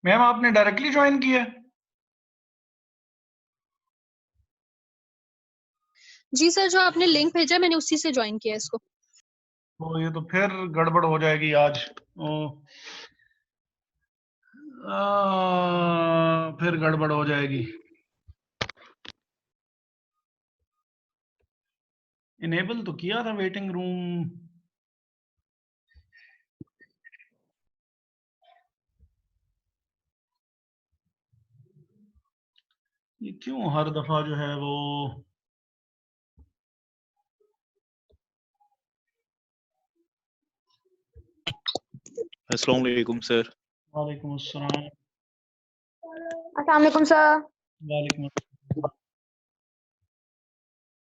Ma'am आपने directly join किया? जी sir, जो आपने लिंक भेजा मैंने उसी से ज्वाइन किया इसको। तो ये तो फिर गड़बड़ हो जाएगी आज। फिर गड़बड़ हो जाएगी। इनेबल तो किया था वेटिंग रूम। ये क्यों हर दफा जो है वो अस्सलाम वालेकुम सर। वालेकुम अस्सलाम। अस्सलाम वालेकुम सर। वालेकुम अस्सलाम।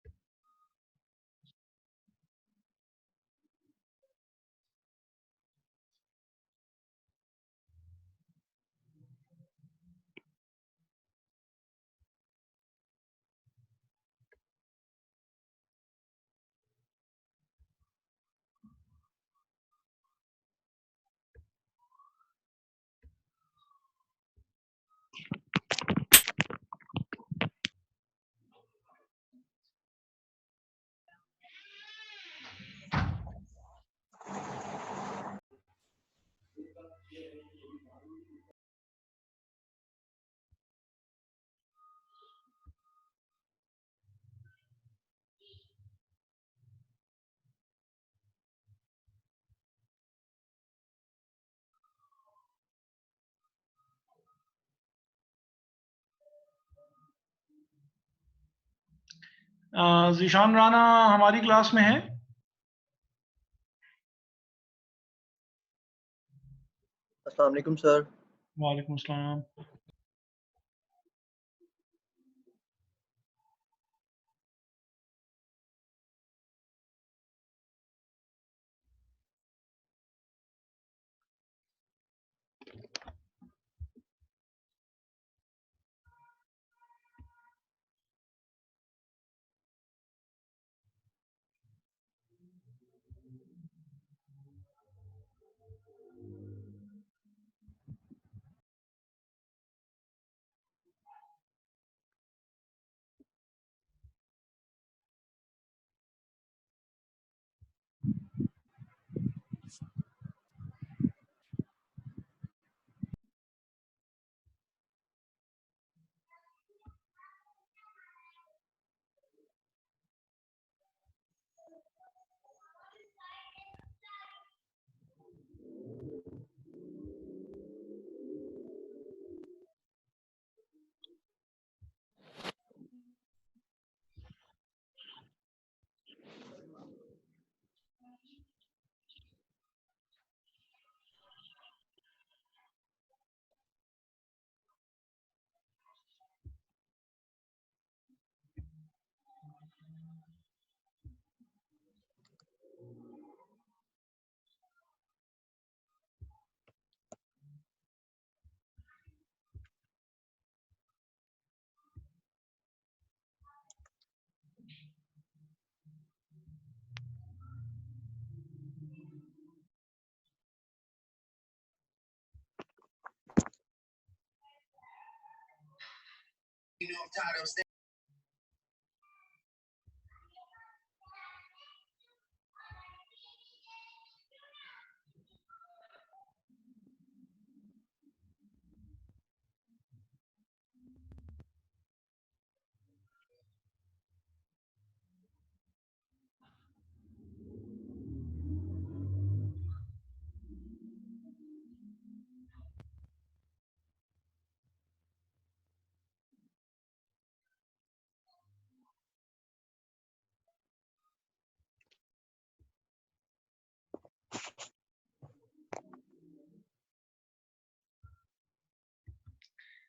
ज़ीशान राना हमारी क्लास में है? अस्सलाम वालेकुम सर। वालेकुम अस्सलाम।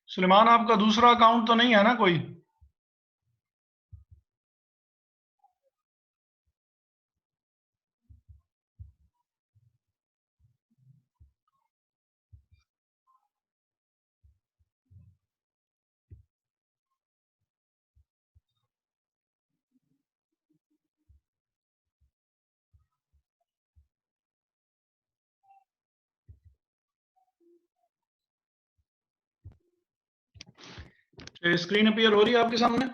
सुलेमान आपका दूसरा अकाउंट तो नहीं है ना कोई? स्क्रीन अपीयर हो रही है आपके सामने?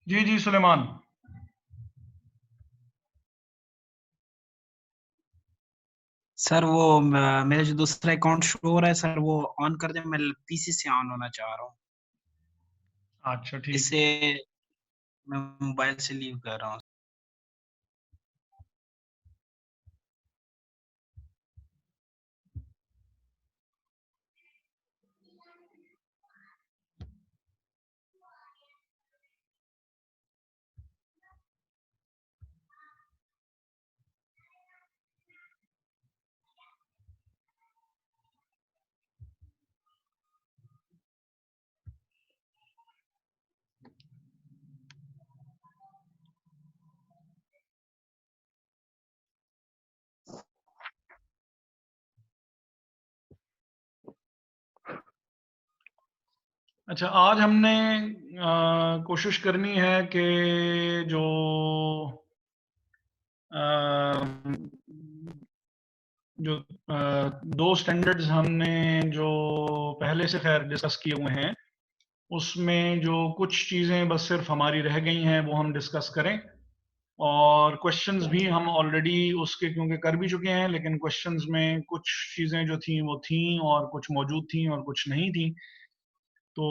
जी जी सुलेमान। सर वो मेरा जो दूसरा अकाउंट शो हो रहा है सर, वो ऑन कर दे। मैं पीसी से ऑन होना चाह रहा हूँ, अच्छा ठीक। इससे मैं मोबाइल से लीव कर रहा हूँ। अच्छा, आज हमने कोशिश करनी है कि जो जो दो स्टैंडर्ड्स हमने जो पहले से खैर डिस्कस किए हुए हैं, उसमें जो कुछ चीज़ें बस सिर्फ हमारी रह गई हैं वो हम डिस्कस करें। और क्वेश्चंस भी हम ऑलरेडी उसके क्योंकि कर भी चुके हैं, लेकिन क्वेश्चंस में कुछ चीज़ें जो थी वो थी और कुछ मौजूद थी और कुछ नहीं थी। तो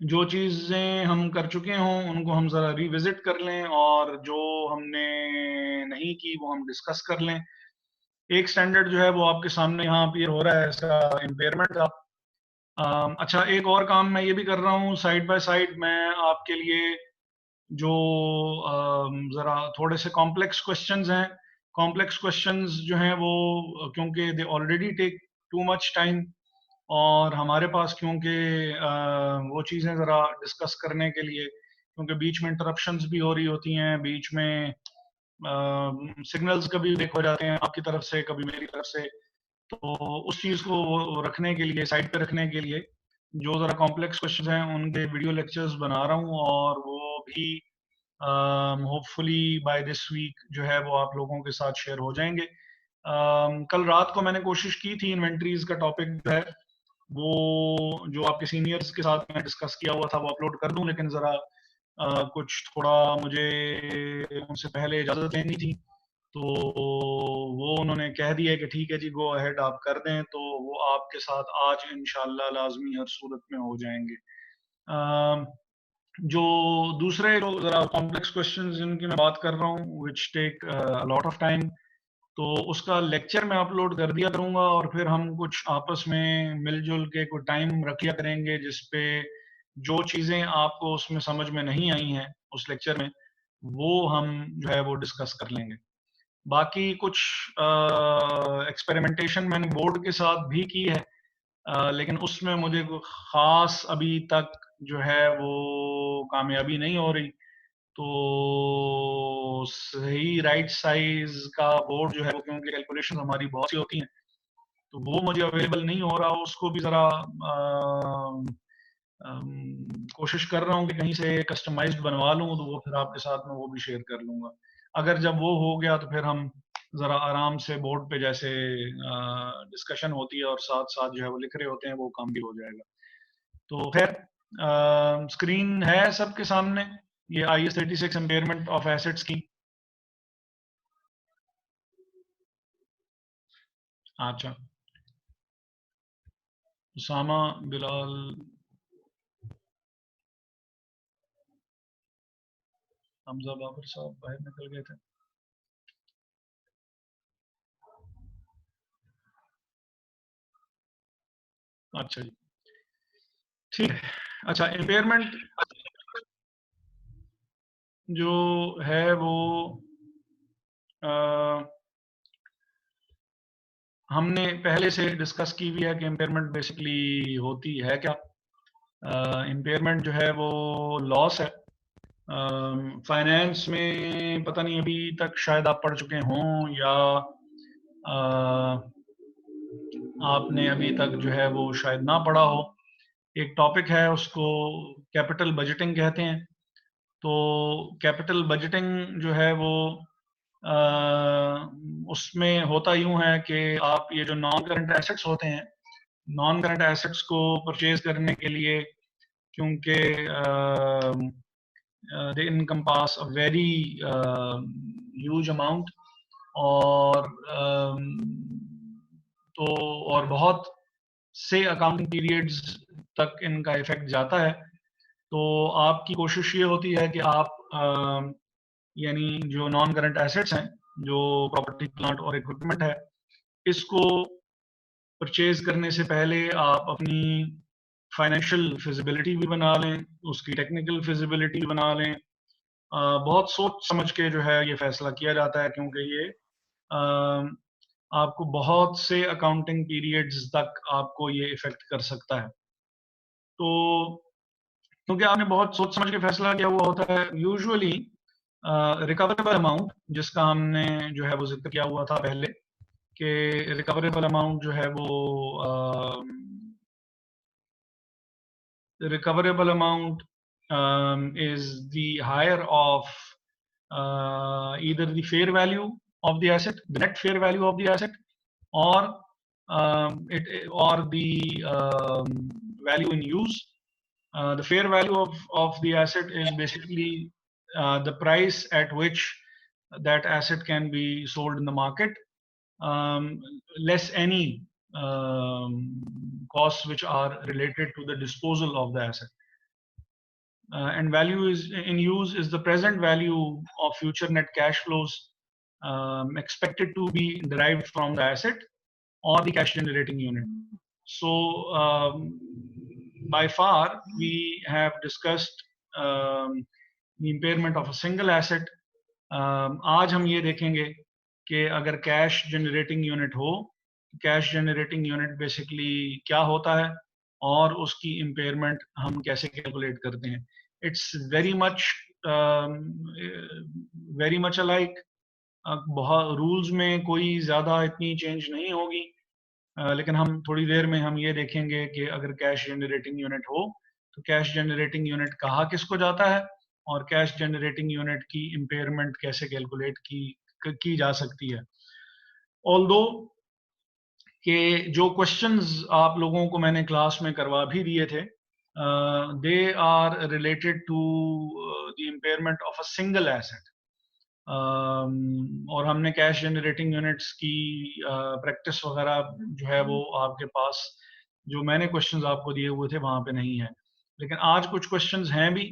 जो चीज़ें हम कर चुके हों उनको हम ज़रा रिविजिट कर लें और जो हमने नहीं की वो हम डिस्कस कर लें। एक स्टैंडर्ड जो है वो आपके सामने यहाँ अपीयर हो रहा है, इसका इम्पेयरमेंट का। अच्छा, एक और काम मैं ये भी कर रहा हूँ साइड बाय साइड। मैं आपके लिए जो ज़रा थोड़े से कॉम्प्लेक्स क्वेश्चंस हैं, कॉम्प्लेक्स क्वेश्चंस जो हैं वो क्योंकि they already take too much time, और हमारे पास क्योंकि वो चीज़ें ज़रा डिस्कस करने के लिए, क्योंकि बीच में इंटरप्शंस भी हो रही होती हैं, बीच में सिग्नल्स कभी ब्रेक हो जाते हैं आपकी तरफ से कभी मेरी तरफ से, तो उस चीज़ को रखने के लिए, साइड पे रखने के लिए, जो ज़रा कॉम्प्लेक्स क्वेश्चंस हैं उनके वीडियो लेक्चर्स बना रहा हूँ, और वो भी होपफुली बाय दिस वीक जो है वो आप लोगों के साथ शेयर हो जाएंगे। कल रात को मैंने कोशिश की थी इन्वेंट्रीज का टॉपिक जो है वो जो आपके सीनियर्स के साथ मैं डिस्कस किया हुआ था वो अपलोड कर दूं, लेकिन ज़रा कुछ थोड़ा मुझे उनसे पहले इजाज़त लेनी थी, तो वो उन्होंने कह दिया कि ठीक है जी गो अहेड आप कर दें, तो वो आपके साथ आज इंशाल्लाह लाजमी हर सूरत में हो जाएंगे। जो दूसरे ज़रा कॉम्प्लेक्स क्वेश्चंस जिनकी मैं बात कर रहा हूँ which take lot of time, तो उसका लेक्चर मैं अपलोड कर दिया करूंगा, और फिर हम कुछ आपस में मिलजुल के कोई टाइम रख लिया करेंगे जिसपे जो चीज़ें आपको उसमें समझ में नहीं आई हैं उस लेक्चर में वो हम जो है वो डिस्कस कर लेंगे। बाकी कुछ एक्सपेरिमेंटेशन मैंने बोर्ड के साथ भी की है, लेकिन उसमें मुझे कोई ख़ास अभी तक जो है वो कामयाबी नहीं हो रही। तो सही राइट साइज का बोर्ड जो है वो, क्योंकि कैलकुलेशन हमारी बहुत सी होती हैं, तो वो मुझे अवेलेबल नहीं हो रहा। उसको भी ज़रा कोशिश कर रहा हूँ कि कहीं से कस्टमाइज्ड बनवा लूँ, तो वो फिर आपके साथ में वो भी शेयर कर लूँगा। अगर जब वो हो गया तो फिर हम ज़रा आराम से बोर्ड पे जैसे डिस्कशन होती है और साथ साथ जो है वो लिख रहे होते हैं वो काम भी हो जाएगा। तो खैर स्क्रीन है सबके सामने, ये IS 36 इम्पेयरमेंट ऑफ एसेट्स की। अच्छा, उसामा बिलाल, हमजा बाबर साहब बाहर निकल गए थे। अच्छा जी, ठीक है। अच्छा, इम्पेयरमेंट जो है वो हमने पहले से डिस्कस की हुई है कि इम्पेयरमेंट बेसिकली होती है क्या। इम्पेयरमेंट जो है वो लॉस है। फाइनेंस में पता नहीं अभी तक शायद आप पढ़ चुके हों या आपने अभी तक जो है वो शायद ना पढ़ा हो। एक टॉपिक है, उसको कैपिटल बजटिंग कहते हैं। तो कैपिटल बजटिंग जो है वो उसमें होता यूं है कि आप ये जो नॉन करंट एसेट्स होते हैं, नॉन करंट एसेट्स को परचेज करने के लिए, क्योंकि they encompass a very huge amount, और तो और बहुत से अकाउंटिंग पीरियड्स तक इनका इफेक्ट जाता है। तो आपकी कोशिश ये होती है कि आप यानी जो नॉन करंट एसेट्स हैं, जो प्रॉपर्टी प्लांट और इक्विपमेंट है, इसको परचेज करने से पहले आप अपनी फाइनेंशियल फिजिबिलिटी भी बना लें, उसकी टेक्निकल फिजिबिलिटी भी बना लें। बहुत सोच समझ के जो है ये फैसला किया जाता है, क्योंकि ये आपको बहुत से अकाउंटिंग पीरियड्स तक आपको ये इफेक्ट कर सकता है। तो क्योंकि आपने बहुत सोच समझ के फैसला किया हुआ होता है, यूजुअली रिकवरेबल अमाउंट, जिसका हमने जो है वो जिक्र किया हुआ था पहले, कि रिकवरेबल अमाउंट जो है वो recoverable amount is the higher of either the fair value of the asset, the net fair value of the asset, or or the value in use. The fair value of the asset is basically the price at which that asset can be sold in the market, less any costs which are related to the disposal of the asset. And value is in use is the present value of future net cash flows expected to be derived from the asset or the cash generating unit. So by far we have discussed the impairment of a single asset. आज हम ये देखेंगे कि अगर cash generating unit हो, cash generating unit basically क्या होता है और उसकी इम्पेयरमेंट हम कैसे कैलकुलेट करते हैं। It's very much alike. बहुत रूल्स में कोई ज़्यादा इतनी चेंज नहीं होगी, लेकिन हम थोड़ी देर में हम ये देखेंगे कि अगर कैश जनरेटिंग यूनिट हो तो कैश जनरेटिंग यूनिट कहाँ किसको जाता है, और कैश जनरेटिंग यूनिट की इम्पेयरमेंट कैसे कैलकुलेट की जा सकती है। ऑल्दो कि जो क्वेश्चंस आप लोगों को मैंने क्लास में करवा भी दिए थे, they are related to the impairment of a single asset, और हमने कैश जनरेटिंग यूनिट्स की प्रैक्टिस वगैरह जो है वो आपके पास जो मैंने क्वेश्चंस आपको दिए हुए थे वहाँ पे नहीं है, लेकिन आज कुछ क्वेश्चंस हैं भी,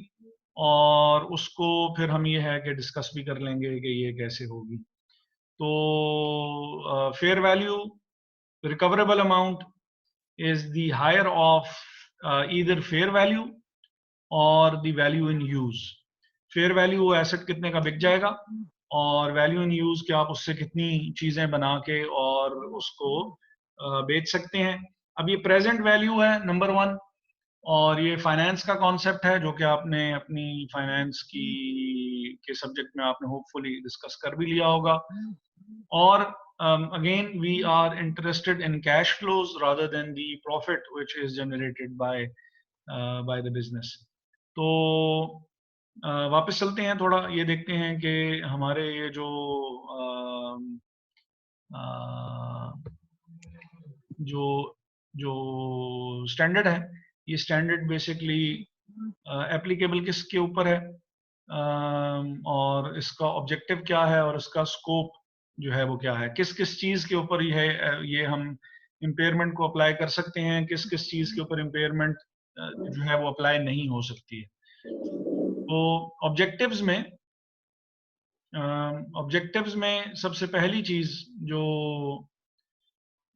और उसको फिर हम ये है कि डिस्कस भी कर लेंगे कि ये कैसे होगी। तो fair value, recoverable amount is the higher of either fair value or the value in use. Fair value वो एसेट कितने का बिक जाएगा, और वैल्यू इन यूज कि आप उससे कितनी चीजें बना के और उसको बेच सकते हैं। अब ये प्रेजेंट वैल्यू है नंबर 1, और ये फाइनेंस का कॉन्सेप्ट है जो कि आपने अपनी फाइनेंस की के सब्जेक्ट में आपने होपफुली डिस्कस कर भी लिया होगा। और again we are interested in cash flows rather than the profit which is generated by the business. तो वापस चलते हैं, थोड़ा ये देखते हैं कि हमारे ये जो जो जो स्टैंडर्ड है, ये स्टैंडर्ड बेसिकली एप्लीकेबल किसके ऊपर है, और इसका ऑब्जेक्टिव क्या है, और इसका स्कोप जो है वो क्या है, किस किस चीज के ऊपर ये हम इम्पेयरमेंट को अप्लाई कर सकते हैं, किस किस चीज के ऊपर इम्पेयरमेंट जो है वो अप्लाई नहीं हो सकती है। तो ऑब्जेक्टिव्स में सबसे पहली चीज जो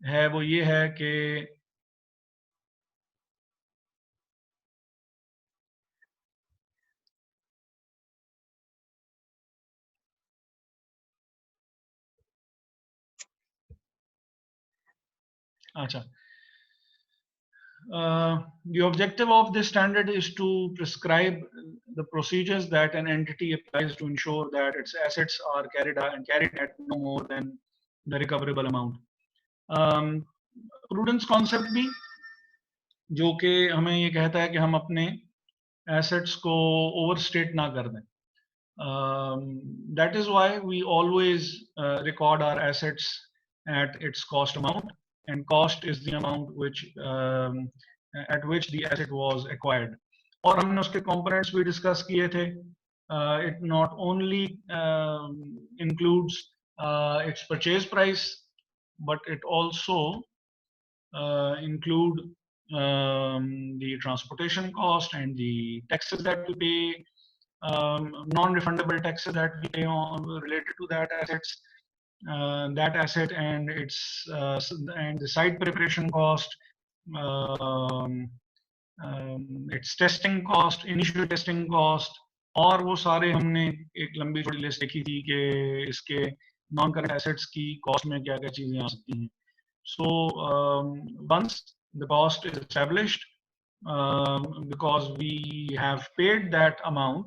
है वो ये है कि अच्छा, The objective of this standard is to prescribe the procedures that an entity applies to ensure that its assets are carried at no more than the recoverable amount. Prudence concept भी जो कि हमें ये कहता है कि हम अपने assets को overstate ना कर दें. That is why we always record our assets at its cost amount, and cost is the amount which at which the asset was acquired. और हमने उसके components भी discuss किए थे. It not only includes its purchase price, but it also include the transportation cost and the taxes that we pay, non-refundable taxes that we pay on related to that asset and its and the site preparation cost, its testing cost, initial testing cost, और वो सारे हमने एक लंबी छोटी list देखी थी कि इसके नॉन करंट एसेट्स की कॉस्ट में क्या क्या चीजें आ सकती हैं. So once the cost is established, because we have paid that amount,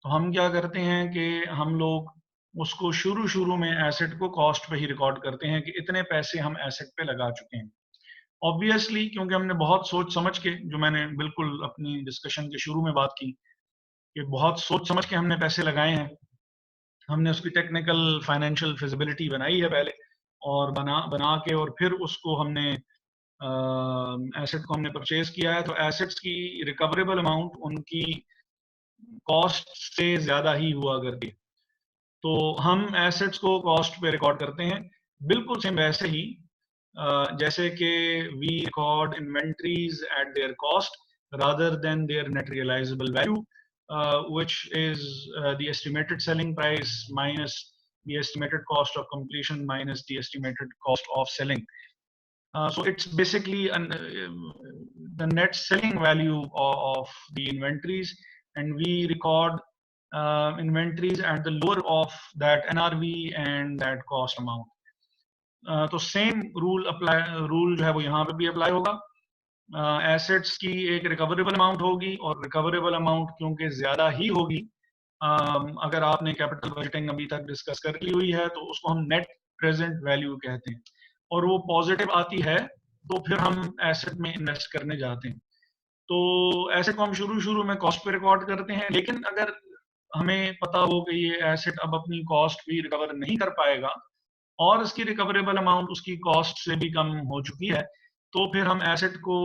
तो हम क्या करते हैं कि हम लोग उसको शुरू में एसेट को कॉस्ट पे ही रिकॉर्ड करते हैं कि इतने पैसे हम एसेट पे लगा चुके हैं. ऑब्वियसली क्योंकि हमने बहुत सोच समझ के, जो मैंने बिल्कुल अपनी डिस्कशन के शुरू में बात की कि बहुत सोच समझ के हमने पैसे लगाए हैं, हमने उसकी टेक्निकल फाइनेंशियल फिजिबिलिटी बनाई है पहले, और बना के और फिर उसको हमने एसेट को हमने परचेज किया है, तो एसेट्स की रिकवरेबल अमाउंट उनकी कॉस्ट से ज्यादा ही हुआ करती है. तो हम एसेट्स को कॉस्ट पे रिकॉर्ड करते हैं, बिल्कुल सेम वैसे ही जैसे कि we record inventories at their cost rather than their net realisable value, which is the estimated selling price minus the estimated cost of completion minus the estimated cost of selling. So it's basically the net selling value of the inventories, and we record inventories at the lower of that NRV and that cost amount. तो same rule जो है वो यहाँ पे भी apply होगा. Assets की एक रिकवरेबल अमाउंट होगी, और रिकवरेबल अमाउंट क्योंकि ज्यादा ही होगी, अगर आपने कैपिटल बजटिंग अभी तक डिस्कस कर ली हुई है तो उसको हम नेट प्रेजेंट वैल्यू कहते हैं, और वो पॉजिटिव आती है तो फिर हम एसेट में इन्वेस्ट करने जाते हैं. तो एसेट को हम शुरू में कॉस्ट पे रिकॉर्ड करते हैं, लेकिन अगर हमें पता हो कि ये एसेट अब अपनी कॉस्ट भी रिकवर नहीं कर पाएगा और इसकी रिकवरेबल अमाउंट उसकी कॉस्ट से भी कम हो चुकी है, तो फिर हम एसेट को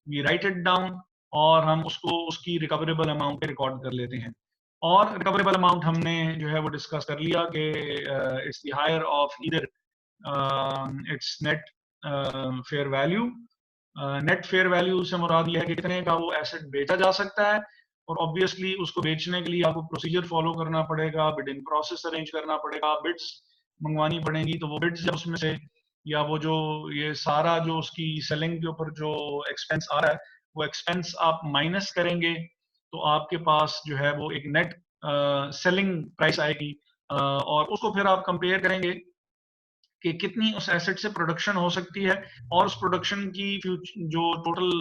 वी राइट इट डाउन और हम उसको उसकी रिकवरेबल अमाउंट पे रिकॉर्ड कर लेते हैं. और रिकवरेबल अमाउंट हमने जो है वो डिस्कस कर लिया कि it's the higher of either its net fair value. Net fair value से मुराद ये है कि कितने का वो एसेट बेचा जा सकता है, और ऑब्वियसली उसको बेचने के लिए आपको प्रोसीजर फॉलो करना पड़ेगा, बिडिंग प्रोसेस अरेंज करना पड़ेगा, बिड्स मंगवानी पड़ेगी. तो वो बिड्स जब उसमें से या वो जो ये सारा जो उसकी सेलिंग के ऊपर जो एक्सपेंस आ रहा है वो एक्सपेंस आप माइनस करेंगे, तो आपके पास जो है वो एक नेट सेलिंग प्राइस आएगी, और उसको फिर आप कंपेयर करेंगे कि कितनी उस एसेट से प्रोडक्शन हो सकती है, और उस प्रोडक्शन की जो टोटल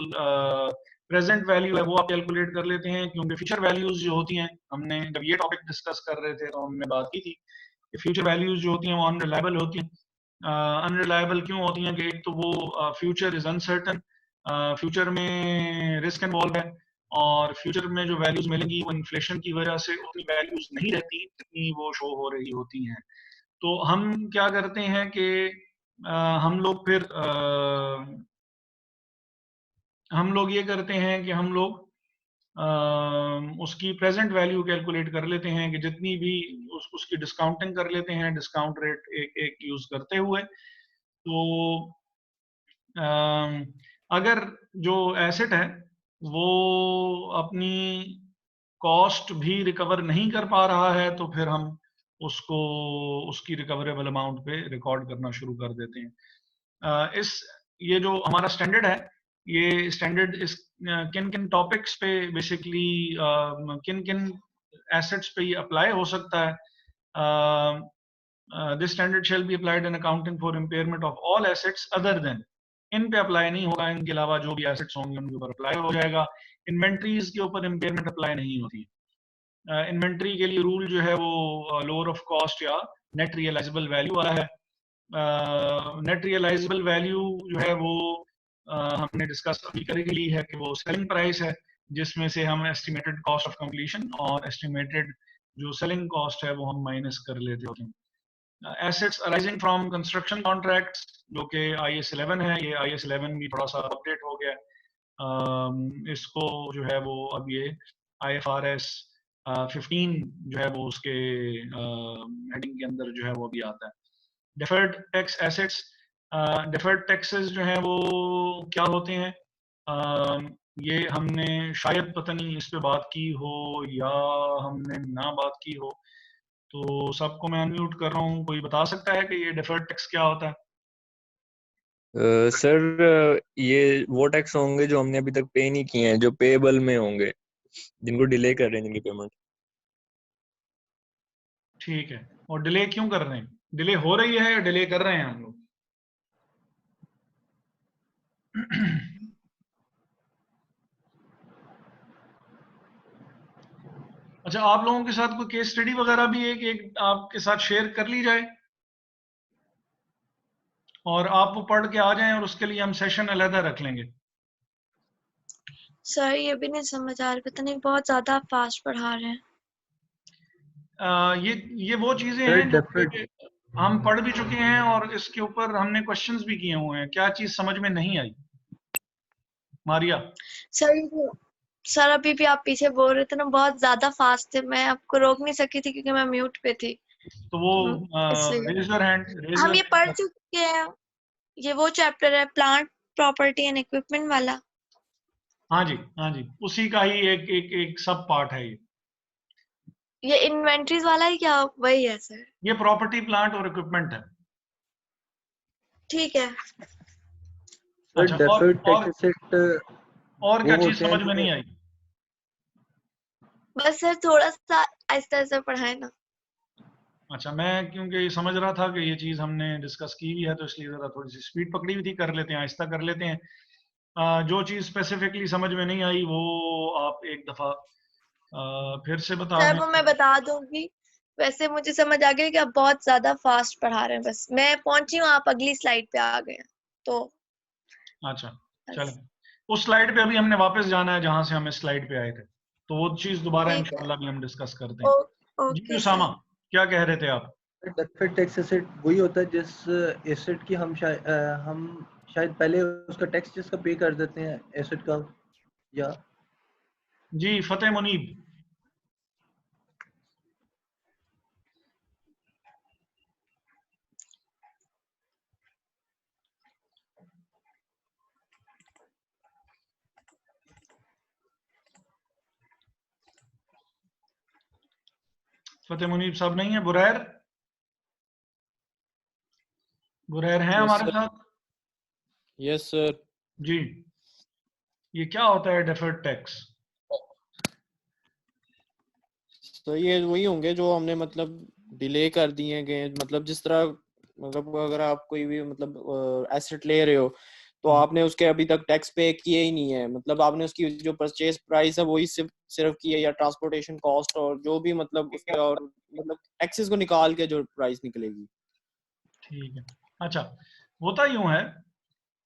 प्रेजेंट वैल्यू है वो आप कैलकुलेट कर लेते हैं. क्योंकि फ्यूचर वैल्यूज जो होती हैं, हमने जब ये टॉपिक डिस्कस कर रहे थे तो हमने बात की थी कि फ्यूचर वैल्यूज जो होती हैं वो अनरिलायबल होती हैं. अनरिलायबल क्यों होती हैं कि एक तो वो फ्यूचर इज अनसर्टन, फ्यूचर में रिस्क इन्वॉल्व है, और फ्यूचर में जो वैल्यूज मिलेंगी वो इन्फ्लेशन की वजह से उतनी वैल्यूज नहीं रहती जितनी वो शो हो रही होती हैं. तो हम क्या करते हैं कि हम लोग ये करते हैं कि हम लोग उसकी प्रेजेंट वैल्यू कैलकुलेट कर लेते हैं कि जितनी भी उसकी डिस्काउंटिंग कर लेते हैं, डिस्काउंट रेट एक यूज करते हुए. तो अगर जो एसेट है वो अपनी कॉस्ट भी रिकवर नहीं कर पा रहा है, तो फिर हम उसको उसकी रिकवरेबल अमाउंट पे रिकॉर्ड करना शुरू कर देते हैं. ये जो हमारा स्टैंडर्ड है, ये स्टैंडर्ड इस किन किन टॉपिक्स पे बेसिकली किन किन एसेट्स पे ये अप्लाई हो सकता है. This standard shall be applied in accounting for impairment of all assets other than इन पे अप्लाई नहीं होगा, इनके अलावा जो भी एसेट्स होंगे उनके ऊपर अप्लाई हो जाएगा। इन्वेंट्रीज के ऊपर इम्पेयरमेंट अप्लाई नहीं होती। इन्वेंट्री के लिए रूल जो है वो लोअर ऑफ कॉस्ट या नेट रियलाइजेबल वैल्यू वाला है। नेट रियलाइजेबल वैल्यू जो है वो हमने डिस्कस अभी कर ली है कि वो सेलिंग प्राइस है, जिसमें से हम एस्टिमेटेड कॉस्ट ऑफ कंप्लीशन और एस्टिमेटेड जो सेलिंग कॉस्ट है वो हम माइनस कर लेते होते हैं। Assets arising from construction contracts जो कि IAS 11 है, ये IAS 11 भी थोड़ा सा अपडेट हो गया। इसको जो है वो अब ये IFRS 15 जो है वो उसके हेडिंग के अंदर जो है वो भी आता है। Deferred tax assets, deferred taxes जो है वो क्या होते हैं, ये हमने शायद पता नहीं इस पे बात की हो या हमने ना बात की हो, तो सबको मैं अनम्यूट कर रहा हूँ। कोई बता सकता है कि ये डिफर्ड टैक्स क्या होता है? सर ये वो टैक्स होंगे जो हमने अभी तक पे नहीं किए हैं, जो पेएबल में होंगे, जिनको डिले कर रहे हैं जिनकी पेमेंट। ठीक है, और डिले क्यों कर रहे हैं? डिले हो रही है या डिले कर रहे हैं हम लोग? अच्छा, आप लोगों के साथ कोई केस स्टडी वगैरह भी एक आपके साथ शेयर कर ली जाए और आप वो पढ़ के आ जाएं, और उसके लिए हम सेशन अलग रख लेंगे। सर ये भी नहीं समझ आ रहा, पता नहीं बहुत ज्यादा फास्ट पढ़ा रहे हैं। ये वो चीजें हैं जो कि हम पढ़ भी चुके हैं और इसके ऊपर हमने क्वेश्चंस भी किए हुए हैं। क्या चीज समझ में नहीं आई मारिया? सर अभी भी आप पीछे बोल रहे थे ना, बहुत ज्यादा फास्ट थे, मैं आपको रोक नहीं सकी थी क्योंकि मैं म्यूट पे थी। तो वो इसलिए रेज योर हैंड। हम ये पढ़ चुके हैं, ये वो चैप्टर है प्लांट प्रॉपर्टी एंड इक्विपमेंट वाला। हाँ जी, हाँ जी, उसी का ही एक सब पार्ट है ये इन्वेंटरीज वाला ही क्या वही है सर? ये प्रॉपर्टी प्लांट और इक्विपमेंट है। ठीक है। अच्छा, और क्या चीज समझ में नहीं आई? बस सर थोड़ा सा आहिस्ता आहिस्ता पढ़ाए ना। अच्छा, मैं क्योंकि समझ रहा था कि ये चीज हमने डिस्कस की हुई है, तो इसलिए जरा थोड़ी सी स्पीड पकड़ी हुई थी। कर लेते हैं, आहिस्ता कर लेते हैं। जो चीज स्पेसिफिकली समझ में नहीं आई वो आप एक दफा फिर से बता सर दें। वो मैं बता दूंगी, वैसे मुझे समझ आ गया कि आप बहुत ज्यादा फास्ट पढ़ा रहे हैं। बस मैं पहुंची हूँ, आप अगली स्लाइड पे आ गए हैं तो। अच्छा, चलें, उस स्लाइड पे अभी हमने वापस जाना है जहां से हम इस स्लाइड पे आए थे, तो वो चीज दोबारा इंशाल्लाह भी हम डिस्कस करते हैं। जी उसामा, क्या कह रहे थे आप? डिफर्ड टैक्स एसेट वही होता है जिस एसेट की हम शायद पहले उसका टैक्स जिसका पे कर देते हैं एसेट का, या जी फतेह मुनीब। फतेह मुनीब साहब नहीं है? बुरैर, बुरैर हैं हमारे साथ? Yes sir. जी, ये क्या होता है डिफर्ड टैक्स? तो ये वही होंगे जो हमने मतलब डिले कर दिए गए, मतलब जिस तरह मतलब अगर आप कोई भी मतलब एसेट ले रहे हो तो आपने उसके अभी तक टैक्स पे किए ही नहीं है, मतलब आपने उसकी जो परचेज प्राइस है वही सिर्फ की है, या ट्रांसपोर्टेशन कॉस्ट और जो भी मतलब उसके और मतलब टैक्सेस को निकाल के जो प्राइस निकलेगी। ठीक है। अच्छा, होता यूं है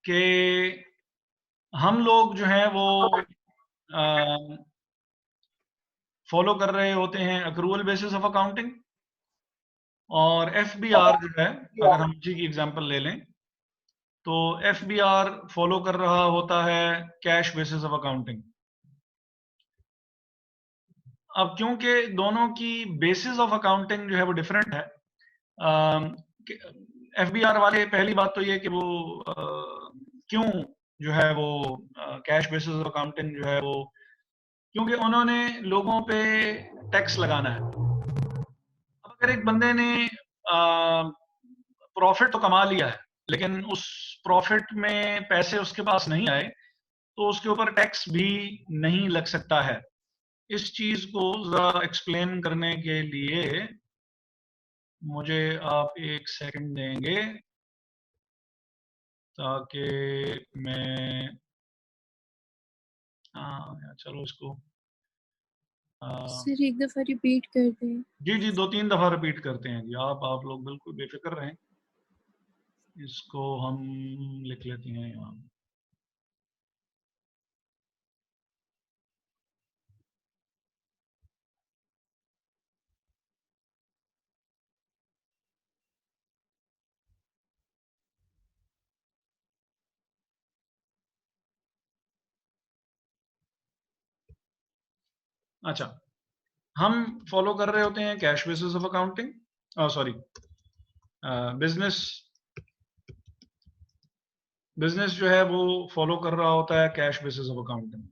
कि हम लोग जो है वो फॉलो कर रहे होते हैं अक्रूवल बेसिस ऑफ अकाउंटिंग, और FBR जो है, अगर हम जी की एग्जांपल ले लें तो FBR फॉलो कर रहा होता है कैश बेसिस ऑफ अकाउंटिंग। अब क्योंकि दोनों की बेसिस ऑफ अकाउंटिंग जो है वो डिफरेंट है, FBR वाले, पहली बात तो ये कि वो क्यों जो है वो कैश बेसिस ऑफ अकाउंटिंग जो है वो, क्योंकि उन्होंने लोगों पे टैक्स लगाना है। अब अगर एक बंदे ने प्रॉफिट तो कमा लिया है लेकिन उस प्रॉफिट में पैसे उसके पास नहीं आए, तो उसके ऊपर टैक्स भी नहीं लग सकता है। इस चीज को जरा एक्सप्लेन करने के लिए मुझे आप एक सेकंड देंगे। ताकि मैं चलो इसको सर एक दफा रिपीट कर दें। जी जी 2-3 दफा रिपीट करते हैं जी। आप लोग बिल्कुल बेफिक्र रहें। इसको हम लिख लेते हैं यहाँ। अच्छा, हम फॉलो कर रहे होते हैं cash basis of accounting, sorry business जो है वो फॉलो कर रहा होता है कैश बेसिस ऑफ अकाउंटिंग।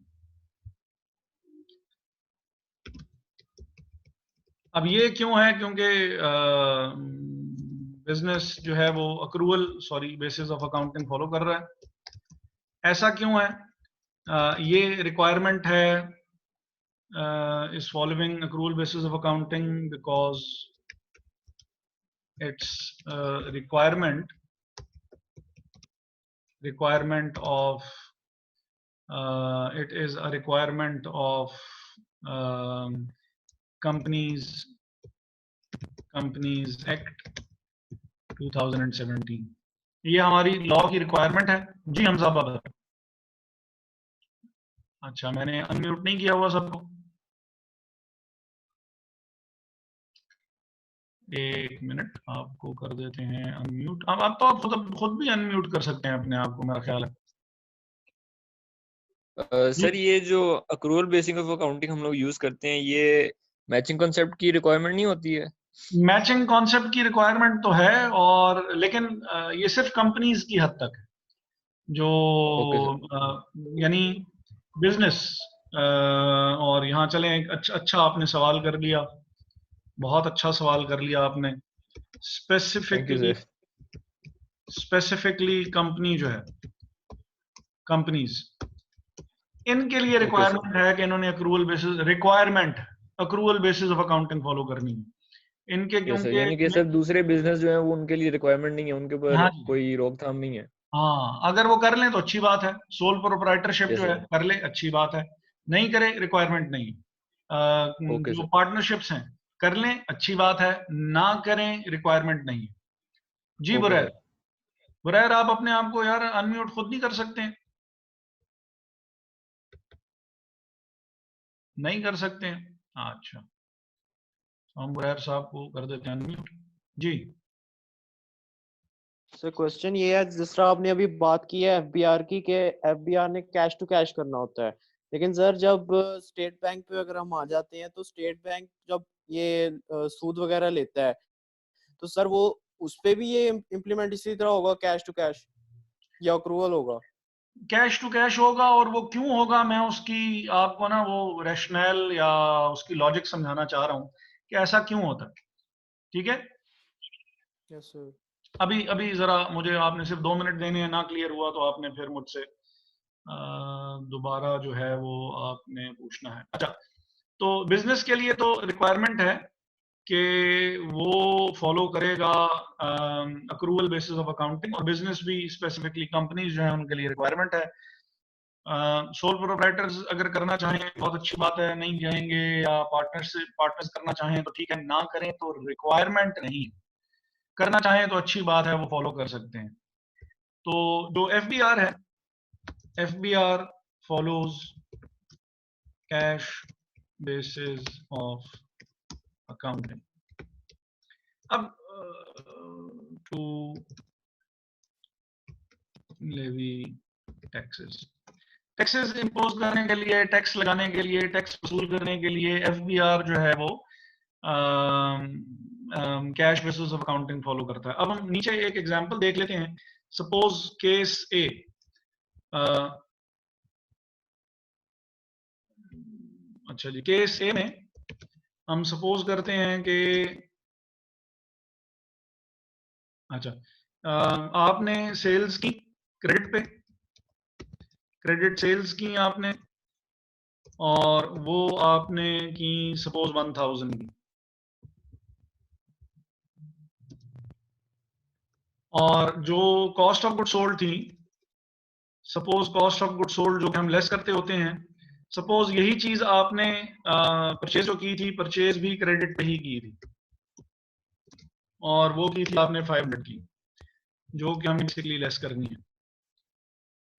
अब ये क्यों है? क्योंकि बिजनेस जो है वो accrual basis of accounting follow कर रहा है। ऐसा क्यों है? ये रिक्वायरमेंट है is following accrual basis of accounting because it's requirement of it is a requirement of Companies Act 2017। ये हमारी लॉ की रिक्वायरमेंट है जी। हमजा बाबा, अच्छा मैंने अनम्यूट नहीं किया हुआ सबको। एक मिनट, आपको कर देते हैं अनम्यूट। अब आप तो खुद भी अनम्यूट कर सकते हैं अपने आप को, मेरा ख्याल है। सर ये जो अक्रूवल बेसिस ऑफ अकाउंटिंग हम लोग यूज करते हैं, ये मैचिंग कॉन्सेप्ट की रिक्वायरमेंट नहीं होती है? मैचिंग कॉन्सेप्ट की रिक्वायरमेंट तो है, और लेकिन ये सिर्फ कंपनीज की हद तक है। जो यानी बिजनेस, और यहाँ चलें, एक अच्छा आपने सवाल कर लिया, बहुत अच्छा सवाल कर लिया आपने। स्पेसिफिकली कंपनी जो है, कंपनीज, इनके लिए रिक्वायरमेंट है कि इन्होंने accrual basis of accounting follow करनी है इनके, क्योंकि यानी कि सब दूसरे बिजनेस जो है वो उनके लिए रिक्वायरमेंट नहीं है, उनके ऊपर कोई रोकथाम नहीं है। हाँ, अगर वो कर लें तो अच्छी बात है। सोल प्रोप्राइटरशिप जो है कर ले, अच्छी बात है। नहीं करे, रिक्वायरमेंट नहीं। जो पार्टनरशिप्स हैं कर लें, अच्छी बात है। ना करें, रिक्वायरमेंट नहीं है जी। बुरैर आप अपने आप को यार अनम्यूट खुद नहीं कर सकते हैं? नहीं कर सकते हैं? अच्छा, हम बुरैर साहब को कर देते हैं अनम्यूट जी। सर क्वेश्चन ये है, जिस तरह आपने अभी बात की है एफबीआर की, कि एफबीआर ने कैश टू कैश करना होता है, लेकिन सर जब स्टेट बैंक पे अगर हम आ जाते हैं तो स्टेट बैंक जब ये सूद वगैरह लेता है तो सर वो उस पे भी ये इम्प्लीमेंट इसी तरह होगा, कैश टू कैश, या अक्रूवल होगा? कैश टू कैश होगा। और वो क्यों होगा, मैं उसकी आपको ना वो रैशनल या उसकी लॉजिक समझाना चाह रहा हूं कि ऐसा क्यों होता है। ठीक है? Yes sir. अभी जरा मुझे, आपने सिर्फ 2 मिनट देने हैं, ना क्लियर हुआ तो आपने फिर मुझसे दोबारा जो है वो आपने पूछना है। अच्छा, तो बिजनेस के लिए तो रिक्वायरमेंट है कि वो फॉलो करेगा अक्रूवल बेसिस ऑफ अकाउंटिंग, और बिजनेस भी स्पेसिफिकली कंपनीज जो है उनके लिए रिक्वायरमेंट है। सोल प्रोप्राइटर्स अगर करना चाहें बहुत अच्छी बात है, नहीं जाएंगे, या पार्टनर्स करना चाहें तो ठीक है, ना करें तो रिक्वायरमेंट नहीं। करना चाहें तो अच्छी बात है, वो फॉलो कर सकते हैं। तो जो एफबीआर है, FBR follows cash basis of accounting. अब टू लेवी टैक्सेस इंपोज करने के लिए, टैक्स लगाने के लिए, टैक्स वसूल करने के लिए एफबीआर जो है वो cash basis of accounting follow करता है। अब हम नीचे एक एग्जांपल देख लेते हैं। सपोज केस ए, अच्छा जी, केस ए में हम सपोज करते हैं कि अच्छा, आपने सेल्स की क्रेडिट पे, क्रेडिट सेल्स की आपने, और वो आपने की सपोज 1000 की। और जो कॉस्ट ऑफ गुड सोल्ड थी, suppose cost of good sold जो कि हम लेस करते होते हैं, सपोज यही चीज आपने परचेज जो की थी, परचेज भी क्रेडिट पे ही की थी, और वो की थी आपने 500 की, जो कि हमें बेसिकली लेस करनी है।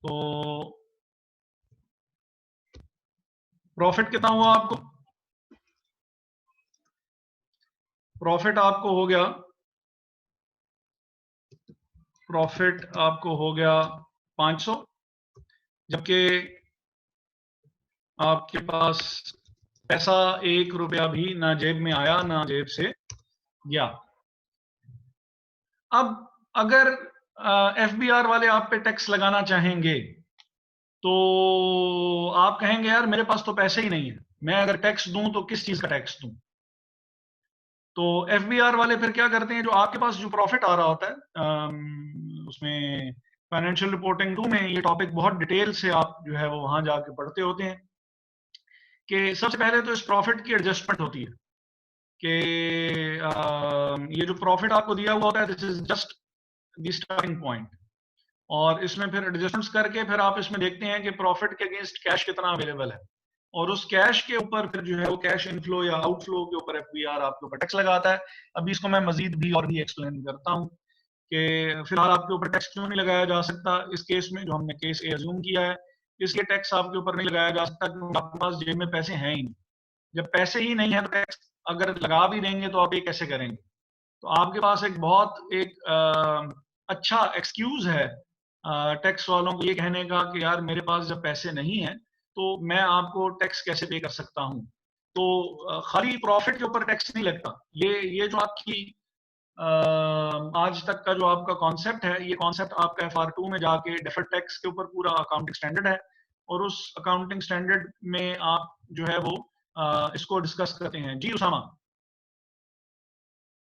तो प्रॉफिट कितना हुआ आपको? प्रॉफिट आपको हो गया, प्रॉफिट आपको हो गया 500, जबकि आपके पास पैसा 1 रुपया भी ना जेब में आया ना जेब से गया। अब अगर FBR वाले आप पे टैक्स लगाना चाहेंगे तो आप कहेंगे यार मेरे पास तो पैसे ही नहीं है, मैं अगर टैक्स दूं तो किस चीज का टैक्स दूं? तो FBR वाले फिर क्या करते हैं, जो आपके पास जो प्रॉफिट आ रहा होता है, उसमें फाइनेंशियल रिपोर्टिंग 2 में ये टॉपिक बहुत डिटेल से आप जो है वो वहां जाके पढ़ते होते हैं कि सबसे पहले तो इस प्रॉफिट की एडजस्टमेंट होती है कि ये जो प्रॉफिट आपको दिया हुआ होता है, this is just the starting point, और इसमें फिर एडजस्टमेंट्स करके फिर आप इसमें देखते हैं कि प्रॉफिट के अगेंस्ट कैश कितना अवेलेबल है, और उस कैश के ऊपर फिर जो है वो कैश इनफ्लो या आउटफ्लो के ऊपर FBR आपके ऊपर टैक्स लगाता है। अभी इसको मैं मजीद भी और भी एक्सप्लेन करता हूँ कि फिलहाल आपके ऊपर टैक्स क्यों नहीं लगाया जा सकता इस केस में, जो हमने केस एज्यूम किया है, इसलिए टैक्स आपके ऊपर नहीं लगाया जा सकता क्योंकि आपके पास जेब में पैसे हैं ही नहीं। जब पैसे ही नहीं है तो टैक्स अगर लगा भी देंगे तो आप ये कैसे करेंगे? तो आपके पास एक बहुत अच्छा एक्सक्यूज है टैक्स वालों को ये कहने का कि यार मेरे पास जब पैसे नहीं है तो मैं आपको टैक्स कैसे पे कर सकता हूं। तो खाली प्रॉफिट के ऊपर टैक्स नहीं लगता। ये जो आपकी आज तक का जो आपका कॉन्सेप्ट है, ये कॉन्सेप्ट आपका FR2 में जाके डेफर्ड टैक्स के ऊपर पूरा अकाउंटिंग स्टैंडर्ड है, और उस अकाउंटिंग स्टैंडर्ड में आप जो है वो इसको डिस्कस करते हैं। जी उसामा,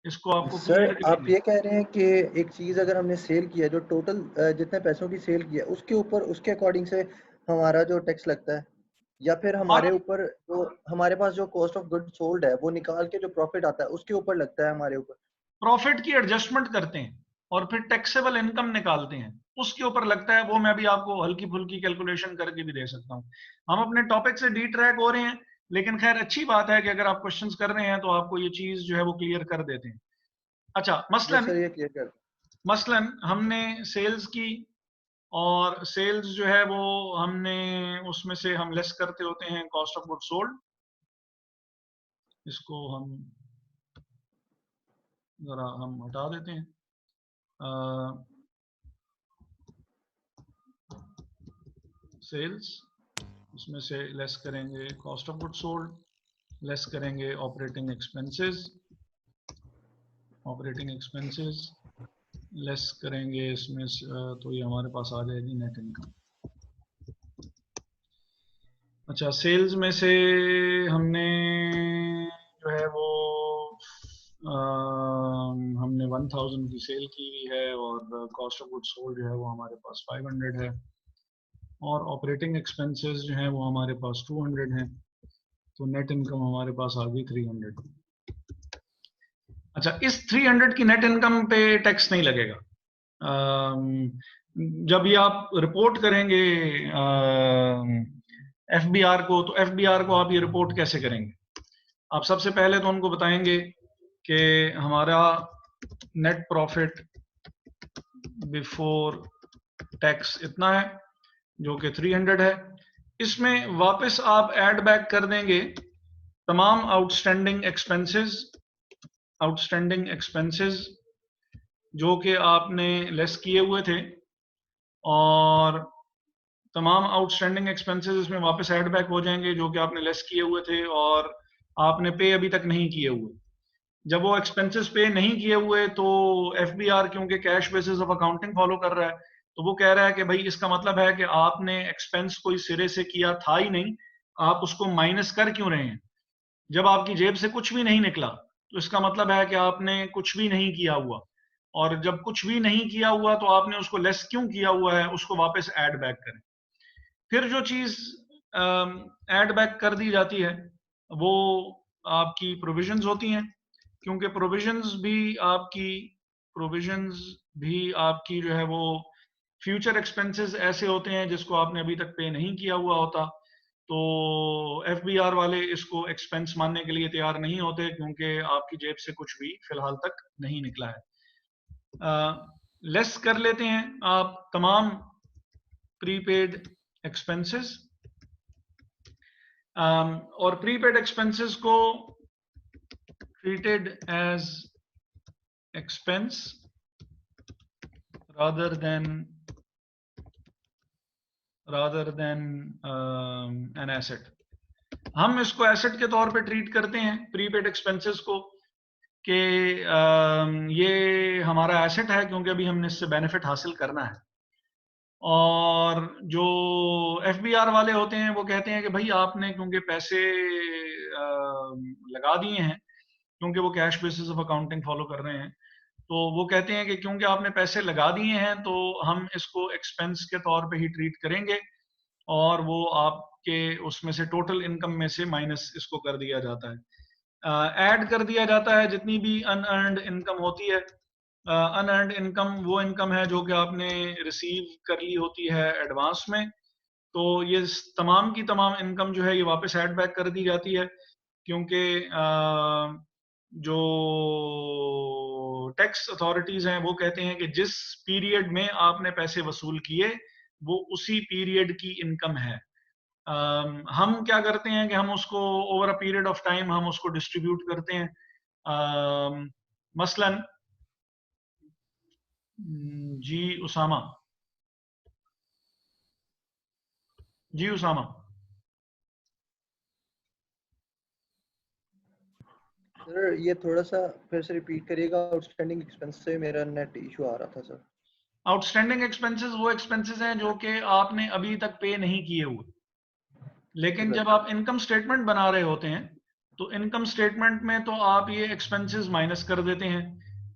इसको आपको सर आप ये कह रहे हैं कि एक चीज अगर हमने सेल किया, जो टोटल जितने पैसों की सेल किया उसके ऊपर उसके अकॉर्डिंग से हमारा जो टैक्स लगता है, या फिर हमारे ऊपर जो हमारे पास जो कॉस्ट ऑफ गुड सोल्ड है वो निकाल के जो प्रॉफिट आता है उसके ऊपर लगता है हमारे ऊपर? प्रॉफिट की एडजस्टमेंट करते हैं और फिर टैक्सेबल इनकम निकालते हैं, उसके ऊपर लगता है। वो मैं भी आपको हल्की फुल्की कैलकुलेशन करके भी दे सकता हूँ। हम अपने टॉपिक से डी ट्रैक हो रहे हैं, लेकिन खैर अच्छी बात है कि अगर आप क्वेश्चंस कर रहे हैं तो आपको ये चीज जो है वो क्लियर कर देते हैं। अच्छा, सर ये क्लियर कर। मसलन हमने सेल्स की, और सेल्स जो है वो हमने उसमें से हम लेस करते होते हैं कॉस्ट ऑफ गुड सोल्ड। इसको हम जरा हम हटा देते हैं। सेल्स, उसमें से लेस करेंगे cost of good sold, less करेंगे operating expenses, operating expenses less करेंगे इसमें से, तो ये हमारे पास आ जाएगी नेट इनकम। अच्छा, सेल्स में से हमने जो है वो हमने 1000 की सेल की हुई है, और कॉस्ट ऑफ गुड सोल्ड जो है वो हमारे पास 500 है, और ऑपरेटिंग एक्सपेंसेस जो हैं वो हमारे पास 200 हैं, तो नेट इनकम हमारे पास आ गई 300। अच्छा, इस 300 की नेट इनकम पे टैक्स नहीं लगेगा। जब ये आप रिपोर्ट करेंगे FBR को, तो FBR को आप ये रिपोर्ट कैसे करेंगे? आप सबसे पहले तो उनको बताएंगे कि हमारा नेट प्रॉफिट बिफोर टैक्स इतना है, जो कि 300 है। इसमें वापस आप ऐड बैक कर देंगे तमाम आउटस्टैंडिंग एक्सपेंसेस जो कि आपने लेस किए हुए थे, और तमाम आउटस्टैंडिंग एक्सपेंसेस इसमें वापस ऐड बैक हो जाएंगे जो कि आपने लेस किए हुए थे और आपने पे अभी तक नहीं किए हुए। जब वो एक्सपेंसेस पे नहीं किए हुए तो FBR क्योंकि cash basis of accounting follow कर रहा है, तो वो कह रहा है कि भाई इसका मतलब है कि आपने एक्सपेंस कोई सिरे से किया था ही नहीं, आप उसको माइनस कर क्यों रहे हैं? जब आपकी जेब से कुछ भी नहीं निकला तो इसका मतलब है कि आपने कुछ भी नहीं किया हुआ, और जब कुछ भी नहीं किया हुआ तो आपने उसको लेस क्यों किया हुआ है, उसको वापस ऐड बैक करें। फिर जो चीज ऐड बैक कर दी जाती है वो आपकी प्रोविजंस होती हैं, क्योंकि प्रोविजंस भी आपकी जो है वो फ्यूचर एक्सपेंसेस ऐसे होते हैं जिसको आपने अभी तक पे नहीं किया हुआ होता, तो एफबीआर वाले इसको एक्सपेंस मानने के लिए तैयार नहीं होते क्योंकि आपकी जेब से कुछ भी फिलहाल तक नहीं निकला है। लेस कर लेते हैं आप तमाम प्रीपेड एक्सपेंसेस, और प्रीपेड एक्सपेंसेस को treated as expense rather than an asset। हम इसको एसेट के तौर पे ट्रीट करते हैं प्रीपेड एक्सपेंसेस को कि ये हमारा एसेट है क्योंकि अभी हमने इससे बेनिफिट हासिल करना है। और जो एफबीआर वाले होते हैं वो कहते हैं कि भाई आपने क्योंकि पैसे लगा दिए हैं, क्योंकि वो cash basis of accounting follow कर रहे हैं, तो वो कहते हैं कि क्योंकि आपने पैसे लगा दिए हैं तो हम इसको एक्सपेंस के तौर पे ही ट्रीट करेंगे, और वो आपके उसमें से टोटल इनकम में से माइनस इसको कर दिया जाता है, ऐड कर दिया जाता है जितनी भी अनअर्न्ड इनकम होती है। अनअर्न्ड इनकम वो इनकम है जो कि आपने रिसीव कर ली होती है एडवांस में, तो ये तमाम की तमाम इनकम जो है ये वापस ऐड बैक कर दी जाती है, क्योंकि जो टैक्स अथॉरिटीज हैं वो कहते हैं कि जिस पीरियड में आपने पैसे वसूल किए वो उसी पीरियड की इनकम है। हम क्या करते हैं कि हम उसको over a period of time हम उसको डिस्ट्रीब्यूट करते हैं। मसलन जी उसामा, सर ये थोड़ा सा फिर से रिपीट करिएगा, आउटस्टैंडिंग एक्सपेंस से मेरा नेट इशू आ रहा था सर। आउटस्टैंडिंग एक्सपेंसेस वो एक्सपेंसेस हैं जो कि आपने अभी तक पे नहीं किए हुए, लेकिन जब आप इनकम स्टेटमेंट बना रहे होते हैं तो इनकम स्टेटमेंट में तो आप ये एक्सपेंसेस माइनस कर देते हैं।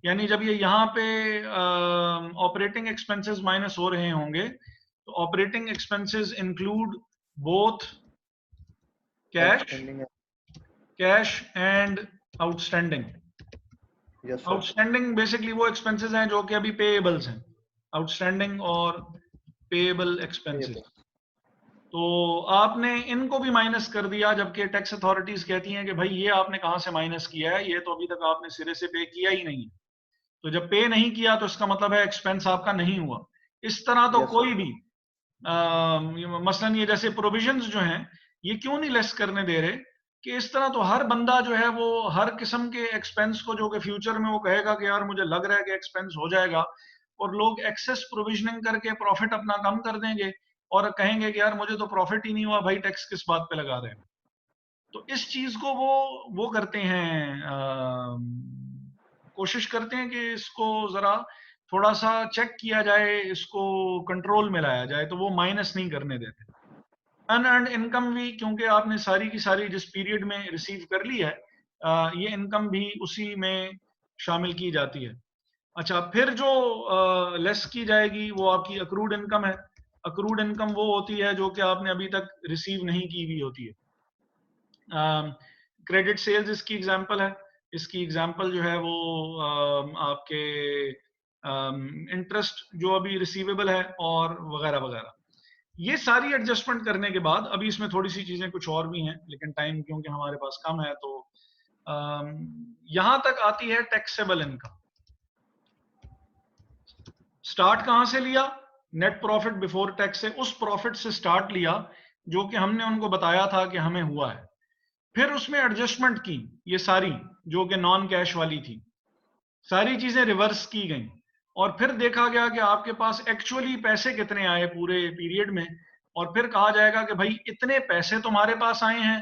यानी जब ये यहाँ पे ऑपरेटिंग एक्सपेंसेस माइनस हो रहे होंगे तो operating expenses include both cash and outstanding. Outstanding basically वो एक्सपेंसेस हैं जो कि अभी पेएबल्स हैं, आउटस्टैंडिंग और पेएबल एक्सपेंसेस। तो आपने इनको भी माइनस कर दिया, जबकि टैक्स अथॉरिटीज कहती हैं कि भाई ये आपने कहां से माइनस किया है, ये तो अभी तक आपने सिरे से पे किया ही नहीं। तो जब पे नहीं किया तो इसका मतलब है एक्सपेंस आपका नहीं हुआ। इस तरह तो कोई भी मसलन ये जैसे प्रोविजंस जो हैं ये क्यों नहीं लेस करने दे रहे कि इस तरह तो हर बंदा जो है वो हर किस्म के एक्सपेंस को जो कि फ्यूचर में वो कहेगा कि यार मुझे लग रहा है कि एक्सपेंस हो जाएगा, और लोग एक्सेस प्रोविजनिंग करके प्रॉफिट अपना कम कर देंगे और कहेंगे कि यार मुझे तो प्रॉफिट ही नहीं हुआ, भाई टैक्स किस बात पे लगा रहे हैं। तो इस चीज को वो करते हैं, कोशिश करते हैं कि इसको जरा थोड़ा सा चेक किया जाए, इसको कंट्रोल में लाया जाए, तो वो माइनस नहीं करने देते। अनअर्न्ड इनकम भी क्योंकि आपने सारी की सारी जिस पीरियड में रिसीव कर ली है, ये इनकम भी उसी में शामिल की जाती है। अच्छा, फिर जो लेस की जाएगी वो आपकी अक्रूड इनकम है। अक्रूड इनकम वो होती है जो कि आपने अभी तक रिसीव नहीं की हुई होती है। क्रेडिट सेल्स इसकी एग्जांपल है। इसकी एग्जांपल जो है वो आपके इंटरेस्ट जो अभी रिसीवेबल है और वगैरह वगैरह। ये सारी एडजस्टमेंट करने के बाद अभी इसमें थोड़ी सी चीजें कुछ और भी हैं, लेकिन टाइम क्योंकि हमारे पास कम है तो यहां तक आती है टैक्सेबल इनकम। स्टार्ट कहां से लिया? नेट प्रॉफिट बिफोर टैक्स से, उस प्रॉफिट से स्टार्ट लिया जो कि हमने उनको बताया था कि हमें हुआ है। फिर उसमें एडजस्टमेंट की, ये सारी जो कि नॉन कैश वाली थी, सारी चीजें रिवर्स की गई, और फिर देखा गया कि आपके पास एक्चुअली पैसे कितने आए पूरे पीरियड में, और फिर कहा जाएगा कि भाई इतने पैसे तुम्हारे पास आए हैं,